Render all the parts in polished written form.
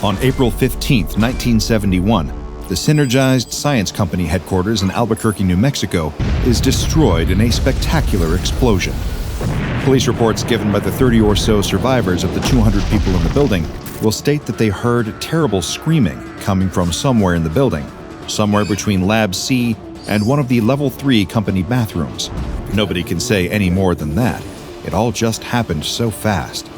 On April 15, 1971, the Synergized Science Company headquarters in Albuquerque, New Mexico, is destroyed in a spectacular explosion. Police reports given by the 30 or so survivors of the 200 people in the building will state that they heard terrible screaming coming from somewhere in the building, somewhere between Lab C and one of the Level 3 company bathrooms. Nobody can say any more than that. It all just happened so fast.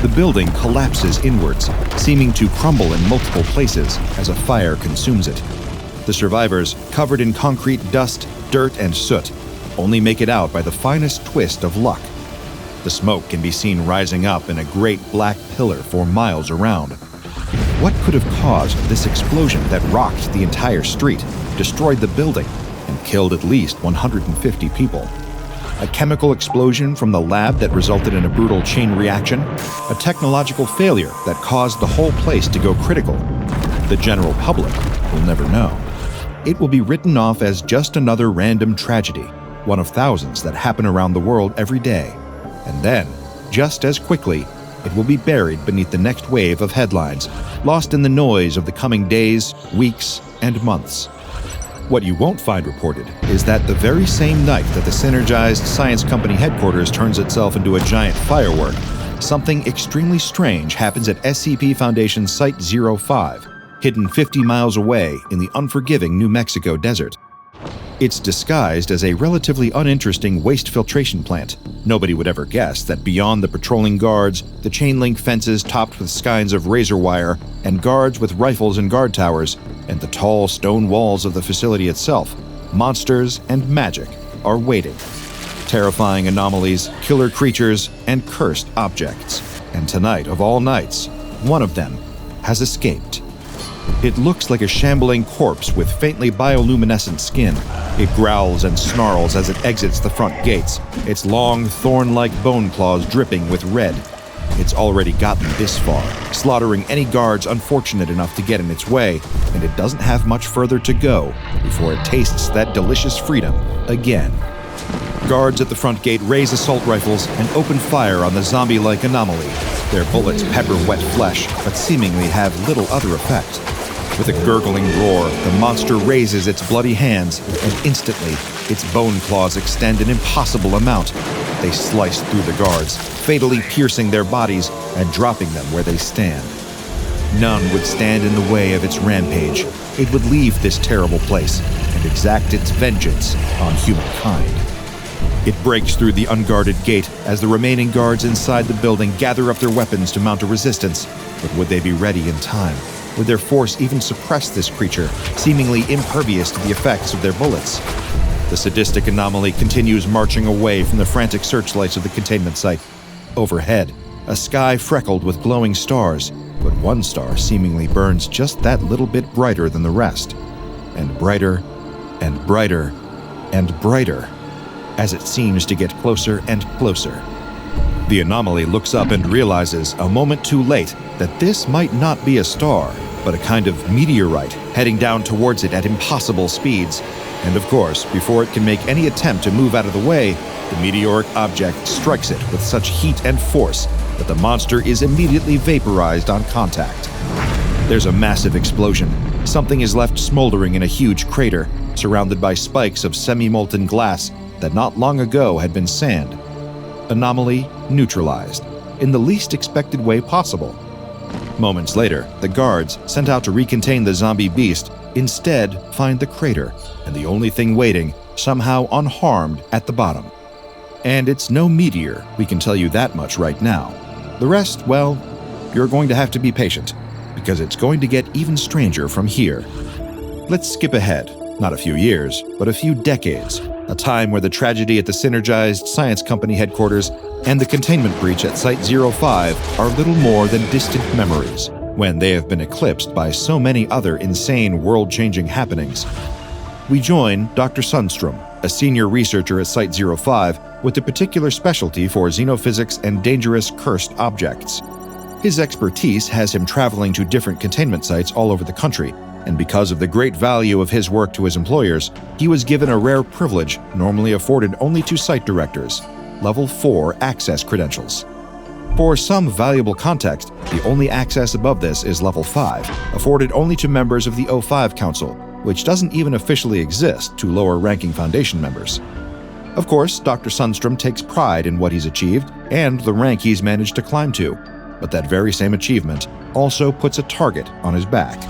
The building collapses inwards, seeming to crumble in multiple places as a fire consumes it. The survivors, covered in concrete dust, dirt, and soot, only make it out by the finest twist of luck. The smoke can be seen rising up in a great black pillar for miles around. What could have caused this explosion that rocked the entire street, destroyed the building, and killed at least 150 people? A chemical explosion from the lab that resulted in a brutal chain reaction? A technological failure that caused the whole place to go critical? The general public will never know. It will be written off as just another random tragedy, one of thousands that happen around the world every day. And then, just as quickly, it will be buried beneath the next wave of headlines, lost in the noise of the coming days, weeks, and months. What you won't find reported is that the very same night that the Synergized Science Company headquarters turns itself into a giant firework, something extremely strange happens at SCP Foundation Site-05, hidden 50 miles away in the unforgiving New Mexico desert. It's disguised as a relatively uninteresting waste filtration plant. Nobody would ever guess that beyond the patrolling guards, the chain-link fences topped with skeins of razor wire, and guards with rifles and guard towers, and the tall stone walls of the facility itself, monsters and magic are waiting. Terrifying anomalies, killer creatures, and cursed objects. And tonight, of all nights, one of them has escaped. It looks like a shambling corpse with faintly bioluminescent skin. It growls and snarls as it exits the front gates, its long, thorn-like bone claws dripping with red. It's already gotten this far, slaughtering any guards unfortunate enough to get in its way, and it doesn't have much further to go before it tastes that delicious freedom again. Guards at the front gate raise assault rifles and open fire on the zombie-like anomaly. Their bullets pepper wet flesh, but seemingly have little other effect. With a gurgling roar, the monster raises its bloody hands, and instantly, its bone claws extend an impossible amount. They slice through the guards, fatally piercing their bodies and dropping them where they stand. None would stand in the way of its rampage. It would leave this terrible place and exact its vengeance on humankind. It breaks through the unguarded gate as the remaining guards inside the building gather up their weapons to mount a resistance. But would they be ready in time? Would their force even suppress this creature, seemingly impervious to the effects of their bullets? The sadistic anomaly continues marching away from the frantic searchlights of the containment site. Overhead, a sky freckled with glowing stars, but one star seemingly burns just that little bit brighter than the rest. And brighter, and brighter, and brighter, as it seems to get closer and closer. The anomaly looks up and realizes, a moment too late, that this might not be a star, but a kind of meteorite heading down towards it at impossible speeds. And of course, before it can make any attempt to move out of the way, the meteoric object strikes it with such heat and force that the monster is immediately vaporized on contact. There's a massive explosion. Something is left smoldering in a huge crater, surrounded by spikes of semi-molten glass that not long ago had been sand. Anomaly neutralized, in the least expected way possible. Moments later, the guards, sent out to recontain the zombie beast, instead find the crater, and the only thing waiting, somehow unharmed, at the bottom. And it's no meteor, we can tell you that much right now. The rest, well, you're going to have to be patient, because it's going to get even stranger from here. Let's skip ahead, not a few years, but a few decades, a time where the tragedy at the Synergized Science Company headquarters and the containment breach at Site-05 are little more than distant memories, when they have been eclipsed by so many other insane world-changing happenings. We join Dr. Sunstrom, a senior researcher at Site-05 with a particular specialty for xenophysics and dangerous cursed objects. His expertise has him traveling to different containment sites all over the country, and because of the great value of his work to his employers, he was given a rare privilege normally afforded only to site directors: Level 4 access credentials. For some valuable context, the only access above this is Level 5, afforded only to members of the O5 Council, which doesn't even officially exist to lower-ranking Foundation members. Of course, Dr. Sunstrom takes pride in what he's achieved and the rank he's managed to climb to, but that very same achievement also puts a target on his back.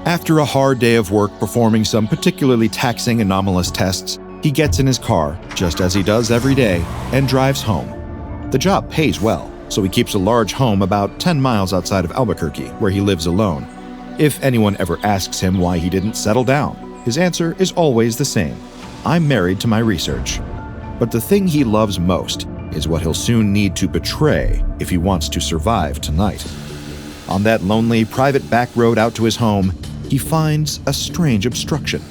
After a hard day of work performing some particularly taxing anomalous tests, he gets in his car, just as he does every day, and drives home. The job pays well, so he keeps a large home about 10 miles outside of Albuquerque, where he lives alone. If anyone ever asks him why he didn't settle down, his answer is always the same: I'm married to my research. But the thing he loves most is what he'll soon need to betray if he wants to survive tonight. On that lonely, private back road out to his home, he finds a strange obstruction,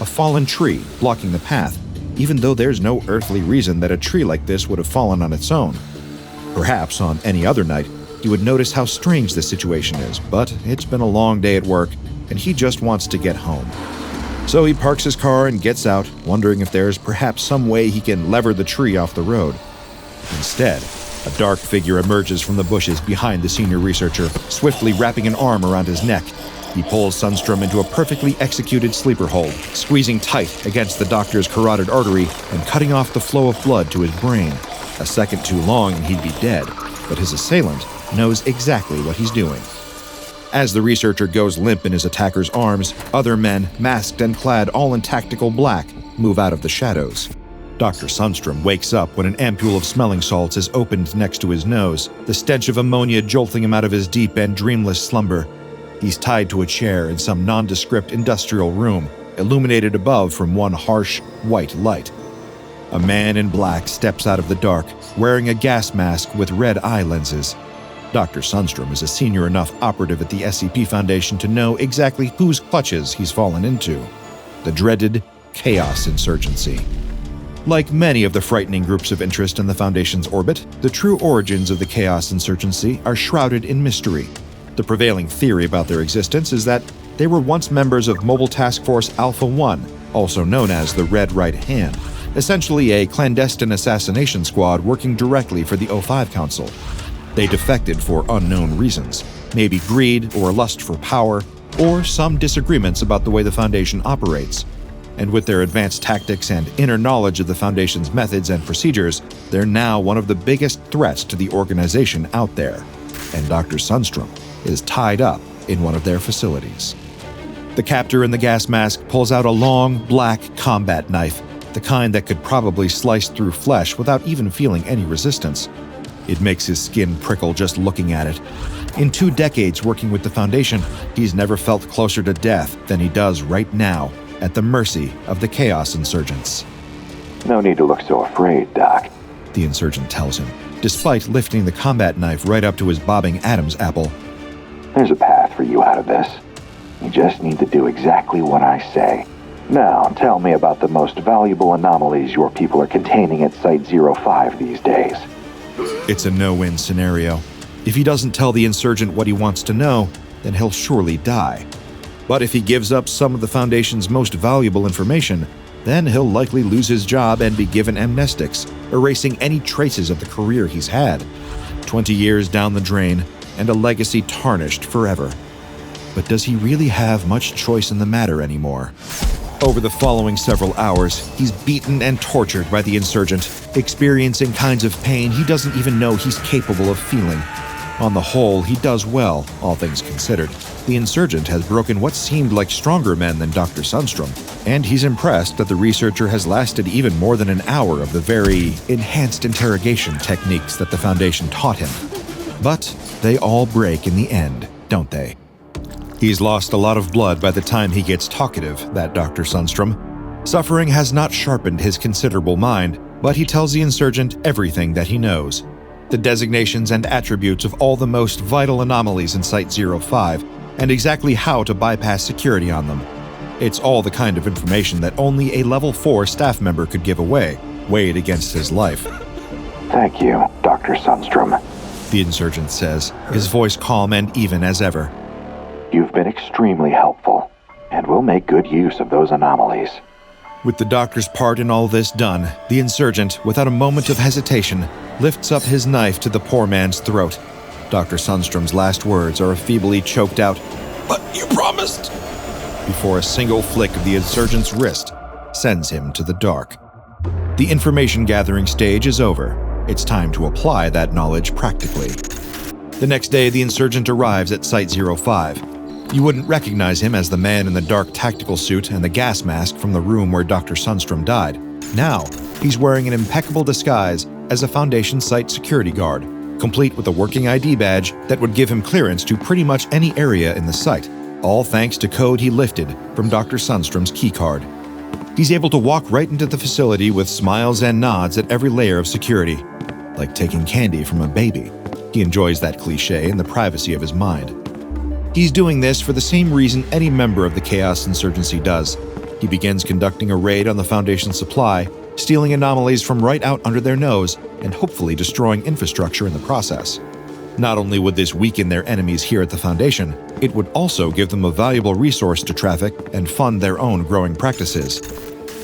a fallen tree blocking the path, even though there's no earthly reason that a tree like this would have fallen on its own. Perhaps on any other night, he would notice how strange the situation is, but it's been a long day at work, and he just wants to get home. So he parks his car and gets out, wondering if there's perhaps some way he can lever the tree off the road. Instead, a dark figure emerges from the bushes behind the senior researcher, swiftly wrapping an arm around his neck. He pulls Sunstrom into a perfectly executed sleeper hold, squeezing tight against the doctor's carotid artery and cutting off the flow of blood to his brain. A second too long and he'd be dead, but his assailant knows exactly what he's doing. As the researcher goes limp in his attacker's arms, other men, masked and clad all in tactical black, move out of the shadows. Dr. Sunstrom wakes up when an ampule of smelling salts is opened next to his nose, the stench of ammonia jolting him out of his deep and dreamless slumber. He's tied to a chair in some nondescript industrial room, illuminated above from one harsh, white light. A man in black steps out of the dark, wearing a gas mask with red eye lenses. Dr. Sunstrom is a senior enough operative at the SCP Foundation to know exactly whose clutches he's fallen into: the dreaded Chaos Insurgency. Like many of the frightening groups of interest in the Foundation's orbit, the true origins of the Chaos Insurgency are shrouded in mystery. The prevailing theory about their existence is that they were once members of Mobile Task Force Alpha-1, also known as the Red Right Hand, essentially a clandestine assassination squad working directly for the O5 Council. They defected for unknown reasons, maybe greed or lust for power, or some disagreements about the way the Foundation operates. And with their advanced tactics and inner knowledge of the Foundation's methods and procedures, they're now one of the biggest threats to the organization out there. And Dr. Sunstrom is tied up in one of their facilities. The captor in the gas mask pulls out a long, black combat knife, the kind that could probably slice through flesh without even feeling any resistance. It makes his skin prickle just looking at it. In 2 decades working with the Foundation, he's never felt closer to death than he does right now, at the mercy of the Chaos Insurgents. No need to look so afraid, Doc, the insurgent tells him, despite lifting the combat knife right up to his bobbing Adam's apple. There's a path for you out of this. You just need to do exactly what I say. Now, tell me about the most valuable anomalies your people are containing at Site-05 these days. It's a no-win scenario. If he doesn't tell the insurgent what he wants to know, then he'll surely die. But if he gives up some of the Foundation's most valuable information, then he'll likely lose his job and be given amnestics, erasing any traces of the career he's had. 20 years down the drain, and a legacy tarnished forever. But does he really have much choice in the matter anymore? Over the following several hours, he's beaten and tortured by the insurgent, experiencing kinds of pain he doesn't even know he's capable of feeling. On the whole, he does well, all things considered. The insurgent has broken what seemed like stronger men than Dr. Sunstrom, and he's impressed that the researcher has lasted even more than an hour of the very enhanced interrogation techniques that the Foundation taught him. But they all break in the end, don't they? He's lost a lot of blood by the time he gets talkative, that Dr. Sunstrom. Suffering has not sharpened his considerable mind, but he tells the insurgent everything that he knows. The designations and attributes of all the most vital anomalies in Site-05, and exactly how to bypass security on them. It's all the kind of information that only a Level 4 staff member could give away, weighed against his life. Thank you, Dr. Sunstrom, the insurgent says, his voice calm and even as ever. You've been extremely helpful, and we'll make good use of those anomalies. With the doctor's part in all this done, the insurgent, without a moment of hesitation, lifts up his knife to the poor man's throat. Dr. Sunstrom's last words are a feebly choked out, "But you promised," before a single flick of the insurgent's wrist sends him to the dark. The information gathering stage is over. It's time to apply that knowledge practically. The next day, the insurgent arrives at Site-05. You wouldn't recognize him as the man in the dark tactical suit and the gas mask from the room where Dr. Sunstrom died. Now, he's wearing an impeccable disguise as a Foundation site security guard, complete with a working ID badge that would give him clearance to pretty much any area in the site, all thanks to code he lifted from Dr. Sunstrom's keycard. He's able to walk right into the facility with smiles and nods at every layer of security, like taking candy from a baby. He enjoys that cliché in the privacy of his mind. He's doing this for the same reason any member of the Chaos Insurgency does. He begins conducting a raid on the Foundation supply, stealing anomalies from right out under their nose, and hopefully destroying infrastructure in the process. Not only would this weaken their enemies here at the Foundation, it would also give them a valuable resource to traffic and fund their own growing practices.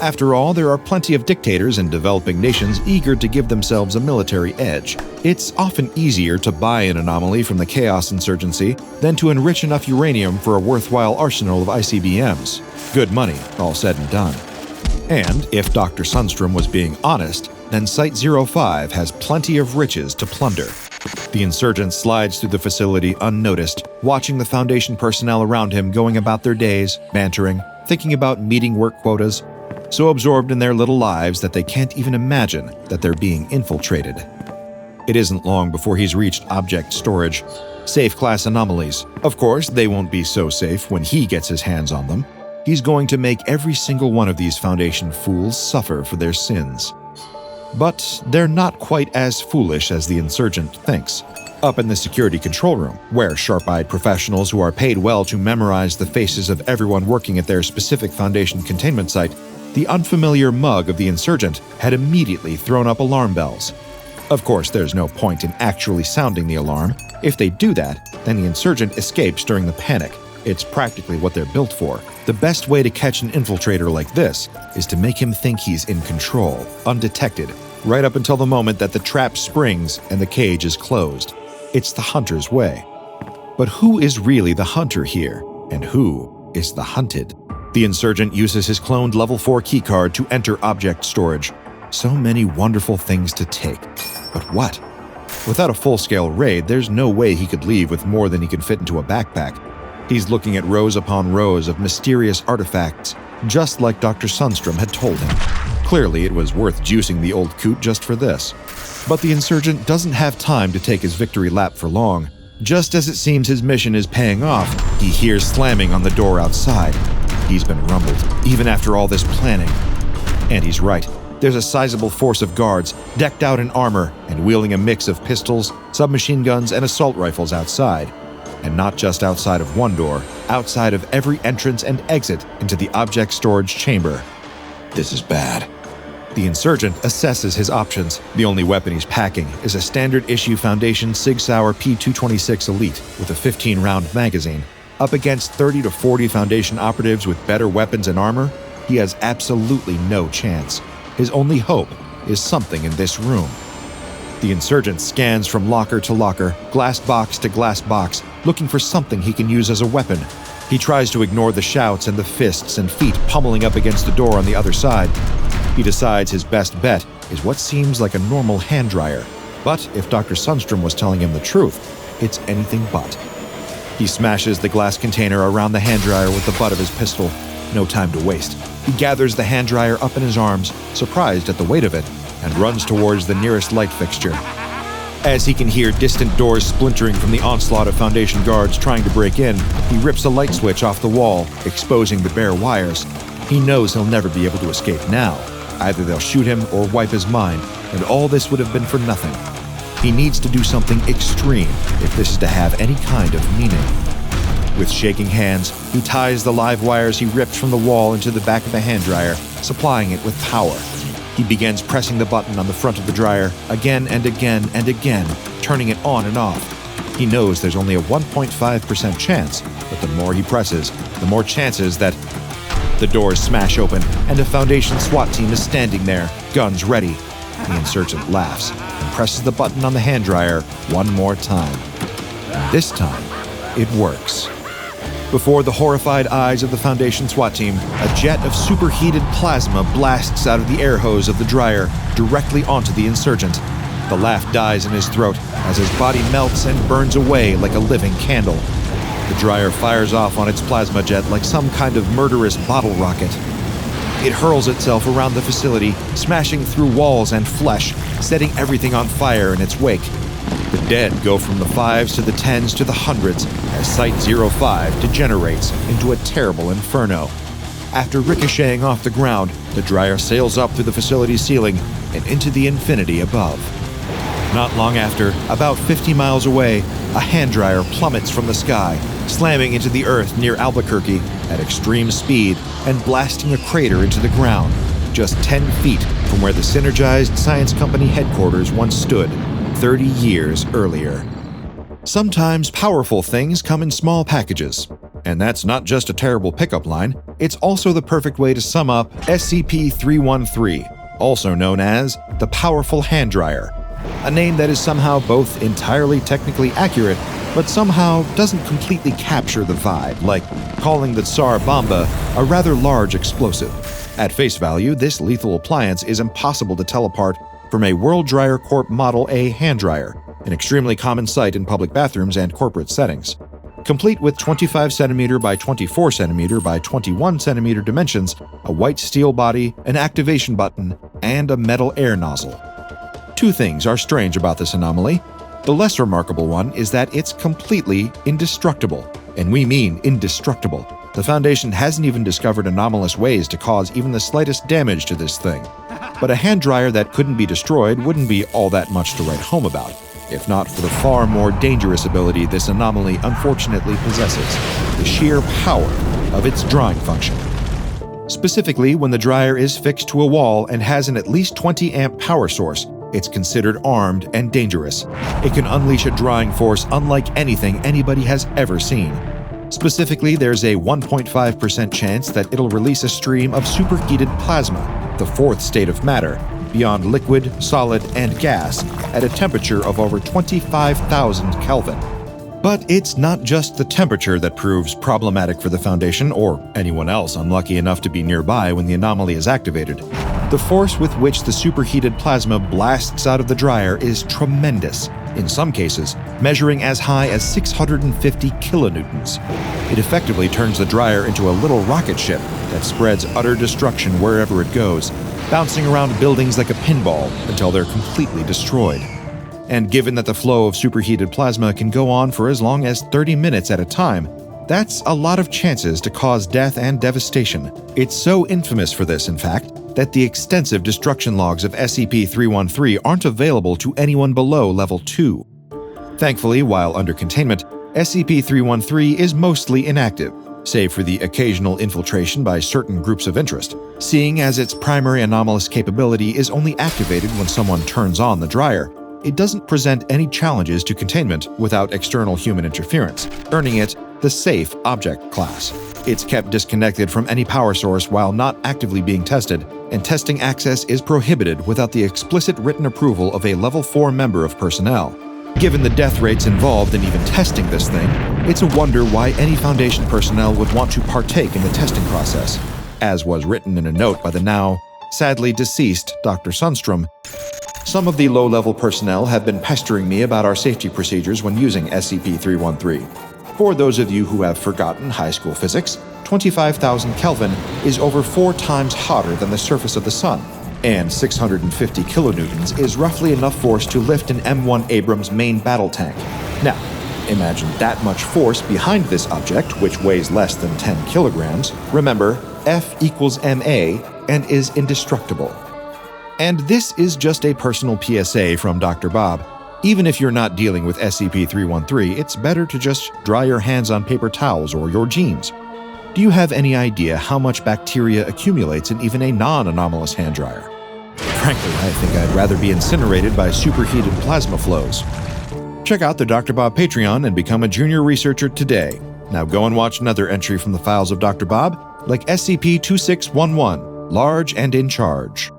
After all, there are plenty of dictators and developing nations eager to give themselves a military edge. It's often easier to buy an anomaly from the Chaos Insurgency than to enrich enough uranium for a worthwhile arsenal of ICBMs. Good money, all said and done. And if Dr. Sunstrom was being honest, then Site-05 has plenty of riches to plunder. The insurgent slides through the facility unnoticed, watching the Foundation personnel around him going about their days, bantering, thinking about meeting work quotas, so absorbed in their little lives that they can't even imagine that they're being infiltrated. It isn't long before he's reached object storage, safe-class anomalies. Of course, they won't be so safe when he gets his hands on them. He's going to make every single one of these Foundation fools suffer for their sins. But they're not quite as foolish as the insurgent thinks. Up in the security control room, where sharp-eyed professionals who are paid well to memorize the faces of everyone working at their specific Foundation containment site, the unfamiliar mug of the insurgent had immediately thrown up alarm bells. Of course, there's no point in actually sounding the alarm. If they do that, then the insurgent escapes during the panic. It's practically what they're built for. The best way to catch an infiltrator like this is to make him think he's in control, undetected, right up until the moment that the trap springs and the cage is closed. It's the hunter's way. But who is really the hunter here, and who is the hunted? The insurgent uses his cloned level 4 keycard to enter object storage. So many wonderful things to take. But what? Without a full-scale raid, there's no way he could leave with more than he could fit into a backpack. He's looking at rows upon rows of mysterious artifacts, just like Dr. Sunstrom had told him. Clearly, it was worth juicing the old coot just for this. But the insurgent doesn't have time to take his victory lap for long. Just as it seems his mission is paying off, he hears slamming on the door outside. He's been rumbled, even after all this planning. And he's right. There's a sizable force of guards, decked out in armor and wielding a mix of pistols, submachine guns, and assault rifles outside. And not just outside of one door, outside of every entrance and exit into the object storage chamber. This is bad. The insurgent assesses his options. The only weapon he's packing is a standard-issue Foundation Sig Sauer P226 Elite with a 15-round magazine. Up against 30 to 40 Foundation operatives with better weapons and armor, he has absolutely no chance. His only hope is something in this room. The insurgent scans from locker to locker, glass box to glass box, looking for something he can use as a weapon. He tries to ignore the shouts and the fists and feet pummeling up against the door on the other side. He decides his best bet is what seems like a normal hand dryer. But if Dr. Sunstrom was telling him the truth, it's anything but. He smashes the glass container around the hand dryer with the butt of his pistol. No time to waste. He gathers the hand dryer up in his arms, surprised at the weight of it, and runs towards the nearest light fixture. As he can hear distant doors splintering from the onslaught of Foundation guards trying to break in, he rips a light switch off the wall, exposing the bare wires. He knows he'll never be able to escape now. Either they'll shoot him or wipe his mind, and all this would have been for nothing. He needs to do something extreme if this is to have any kind of meaning. With shaking hands, he ties the live wires he ripped from the wall into the back of the hand dryer, supplying it with power. He begins pressing the button on the front of the dryer again and again and again, turning it on and off. He knows there's only a 1.5% chance, but the more he presses, the more chances that The doors smash open, and a Foundation SWAT team is standing there, guns ready. The insurgent laughs and presses the button on the hand dryer one more time. This time, it works. Before the horrified eyes of the Foundation SWAT team, a jet of superheated plasma blasts out of the air hose of the dryer directly onto the insurgent. The laugh dies in his throat as his body melts and burns away like a living candle. The dryer fires off on its plasma jet like some kind of murderous bottle rocket. It hurls itself around the facility, smashing through walls and flesh, setting everything on fire in its wake. The dead go from the 5s to the 10s to the 100s as Site-05 degenerates into a terrible inferno. After ricocheting off the ground, the dryer sails up through the facility's ceiling and into the infinity above. Not long after, about 50 miles away, a hand dryer plummets from the sky, slamming into the earth near Albuquerque at extreme speed and blasting a crater into the ground, just 10 feet from where the Synergized Science Company headquarters once stood 30 years earlier. Sometimes powerful things come in small packages. And that's not just a terrible pickup line, it's also the perfect way to sum up SCP-313, also known as the Powerful Hand Dryer, a name that is somehow both entirely technically accurate, but somehow doesn't completely capture the vibe, like calling the Tsar Bomba a rather large explosive. At face value, this lethal appliance is impossible to tell apart from a World Dryer Corp Model A hand dryer, an extremely common sight in public bathrooms and corporate settings. Complete with 25cm by 24cm by 21cm dimensions, a white steel body, an activation button, and a metal air nozzle. Two things are strange about this anomaly. The less remarkable one is that it's completely indestructible, and we mean indestructible. The Foundation hasn't even discovered anomalous ways to cause even the slightest damage to this thing. But a hand dryer that couldn't be destroyed wouldn't be all that much to write home about, if not for the far more dangerous ability this anomaly unfortunately possesses, the sheer power of its drawing function. Specifically, when the dryer is fixed to a wall and has an at least 20-amp power source, it's considered armed and dangerous. It can unleash a drawing force unlike anything anybody has ever seen. Specifically, there's a 1.5% chance that it'll release a stream of superheated plasma, the fourth state of matter, beyond liquid, solid, and gas at a temperature of over 25,000 Kelvin. But it's not just the temperature that proves problematic for the Foundation or anyone else unlucky enough to be nearby when the anomaly is activated. The force with which the superheated plasma blasts out of the dryer is tremendous, in some cases measuring as high as 650 kilonewtons. It effectively turns the dryer into a little rocket ship that spreads utter destruction wherever it goes, bouncing around buildings like a pinball until they're completely destroyed. And given that the flow of superheated plasma can go on for as long as 30 minutes at a time, that's a lot of chances to cause death and devastation. It's so infamous for this, in fact, that the extensive destruction logs of SCP-313 aren't available to anyone below Level 2. Thankfully, while under containment, SCP-313 is mostly inactive, save for the occasional infiltration by certain groups of interest, seeing as its primary anomalous capability is only activated when someone turns on the dryer. It doesn't present any challenges to containment without external human interference, earning it the Safe Object class. It's kept disconnected from any power source while not actively being tested, and testing access is prohibited without the explicit written approval of a Level 4 member of personnel. Given the death rates involved in even testing this thing, it's a wonder why any Foundation personnel would want to partake in the testing process. As was written in a note by the now, sadly deceased Dr. Sunstrom, some of the low-level personnel have been pestering me about our safety procedures when using SCP-313. For those of you who have forgotten high school physics, 25,000 Kelvin is over 4 times hotter than the surface of the Sun, and 650 kilonewtons is roughly enough force to lift an M1 Abrams main battle tank. Now, imagine that much force behind this object, which weighs less than 10 kilograms. Remember, F equals MA and is indestructible. And this is just a personal PSA from DrBob. Even if you're not dealing with SCP-313, it's better to just dry your hands on paper towels or your jeans. Do you have any idea how much bacteria accumulates in even a non-anomalous hand dryer? Frankly, I think I'd rather be incinerated by superheated plasma flows. Check out the DrBob Patreon and become a junior researcher today. Now go and watch another entry from the files of DrBob like SCP-2611, large and in charge.